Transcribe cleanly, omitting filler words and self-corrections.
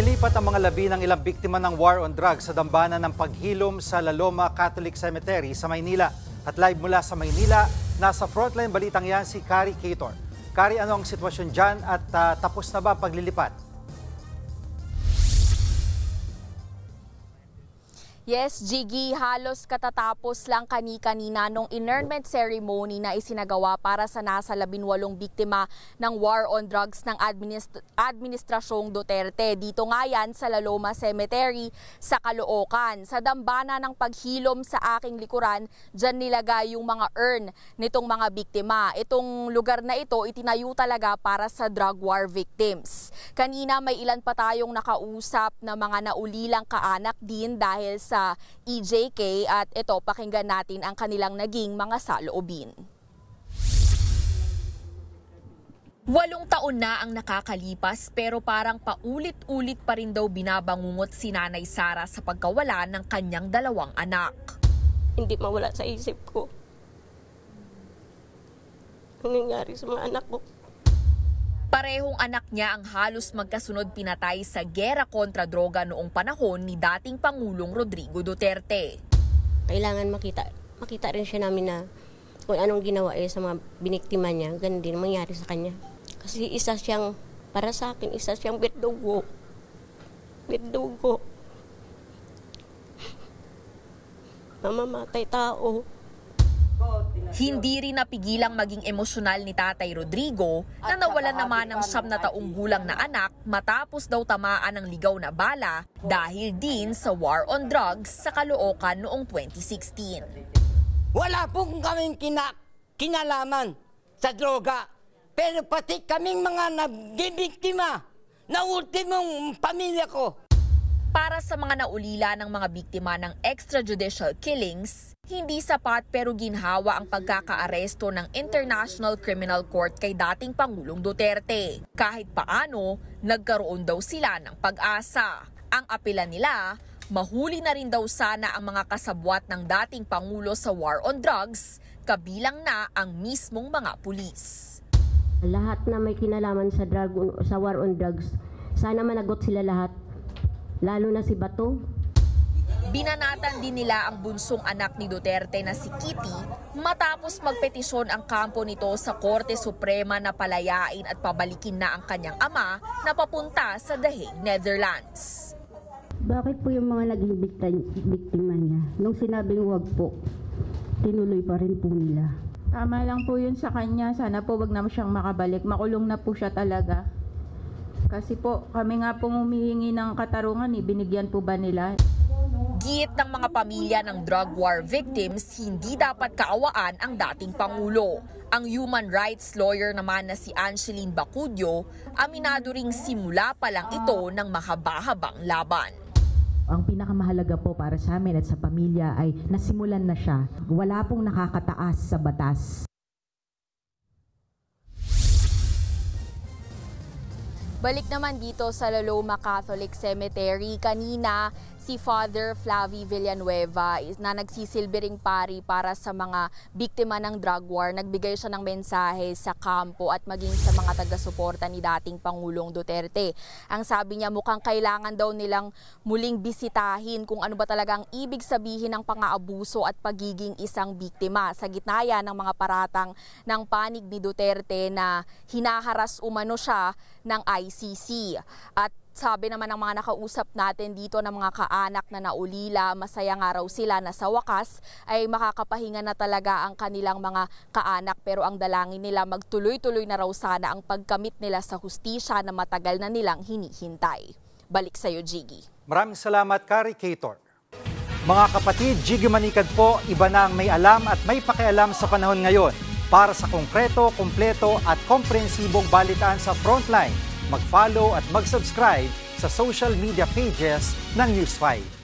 Nilipat ang mga labi ng ilang biktima ng war on drugs sa dambana ng paghilom sa La Loma Catholic Cemetery sa Maynila. At live mula sa Maynila, nasa frontline balitang yan si Kari Cator. Kari, ano ang sitwasyon dyan at tapos na ba ang paglilipat? Yes, Jiggy, halos katatapos lang kani-kanina nung inurnment ceremony na isinagawa para sa nasa 18 biktima ng war on drugs ng Administrasyong Duterte. Dito nga yan sa La Loma Cemetery sa Caloocan. Sa dambana ng paghilom sa aking likuran, dyan nilagay yung mga urn nitong mga biktima. Itong lugar na ito itinayo talaga para sa drug war victims. Kanina may ilan pa tayong nakausap na mga naulilang kaanak din dahil sa EJK at ito pakinggan natin ang kanilang naging mga saloobin. 8 taon na ang nakakalipas pero parang paulit-ulit pa rin daw binabangungot si Nanay Sara sa pagkawala ng kanyang 2 anak. Hindi mawala sa isip ko ang nangyari sa mga anak ko. Parehong anak niya ang halos magkasunod pinatay sa gera kontra droga noong panahon ni dating Pangulong Rodrigo Duterte. Kailangan makita rin siya namin na kung anong ginawa sa mga biniktima niya, ganun din mangyari sa kanya. Kasi isa siyang, para sa akin, isa siyang berdugo. Berdugo. Mamamatay tao. Hindi rin napigilang maging emosyonal ni Tatay Rodrigo na nawalan naman ng 9 na taong gulang na anak matapos daw tamaan ng ligaw na bala dahil din sa war on drugs sa Caloocan noong 2016. Wala pong kaming kinalaman sa droga, pero pati kaming mga nabibiktima na ultimong pamilya ko. Para sa mga naulila ng mga biktima ng extrajudicial killings, hindi sapat pero ginhawa ang pagkakaaresto ng International Criminal Court kay dating Pangulong Duterte. Kahit paano, nagkaroon daw sila ng pag-asa. Ang apela nila, mahuli na rin daw sana ang mga kasabwat ng dating Pangulo sa war on drugs, kabilang na ang mismong mga pulis. Lahat na may kinalaman sa war on drugs, sana managot sila lahat. Lalo na si Bato. Binanatan din nila ang bunsong anak ni Duterte na si Kitty matapos magpetisyon ang kampo nito sa Korte Suprema na palayain at pabalikin na ang kanyang ama na papunta sa The Hague, Netherlands. Bakit po yung mga naging biktima niya? Nung sinabing wag po, tinuloy pa rin po nila. Tama lang po yun sa kanya. Sana po wag na siyang makabalik. Makulong na po siya talaga. Kasi po, kami nga pong humihingi ng katarungan, binigyan po ba nila? Giit ng mga pamilya ng drug war victims, hindi dapat kaawaan ang dating Pangulo. Ang human rights lawyer naman na si Angeline Bacudio, aminado ring simula pa lang ito ng mahaba-habang laban. Ang pinakamahalaga po para sa amin at sa pamilya ay nasimulan na siya. Wala pong nakakataas sa batas. Balik naman dito sa La Loma Catholic Cemetery, kanina si Father Flavie Villanueva na nagsisilbi ring pari para sa mga biktima ng drug war. Nagbigay siya ng mensahe sa kampo at maging sa mga taga-suporta ni dating Pangulong Duterte. Ang sabi niya, mukhang kailangan daw nilang muling bisitahin kung ano ba talagang ibig sabihin ng pang-aabuso at pagiging isang biktima. Sa gitna yan ng mga paratang ng panig ni Duterte na hinaharas umano siya ng ICC. At sabi naman ng mga nakausap natin dito ng mga kaanak na naulila, masaya nga raw sila na sa wakas ay makakapahinga na talaga ang kanilang mga kaanak. Pero ang dalangin nila, magtuloy-tuloy na raw sana ang pagkamit nila sa hustisya na matagal na nilang hinihintay. Balik sa iyo, Jiggy. Maraming salamat, Kari Cator. Mga kapatid, Jiggy Manikad po, iba na ang may alam at may pakialam sa panahon ngayon. Para sa konkreto, kumpleto at komprehensibong balitaan sa Frontline, mag-follow at mag-subscribe sa social media pages ng News 5.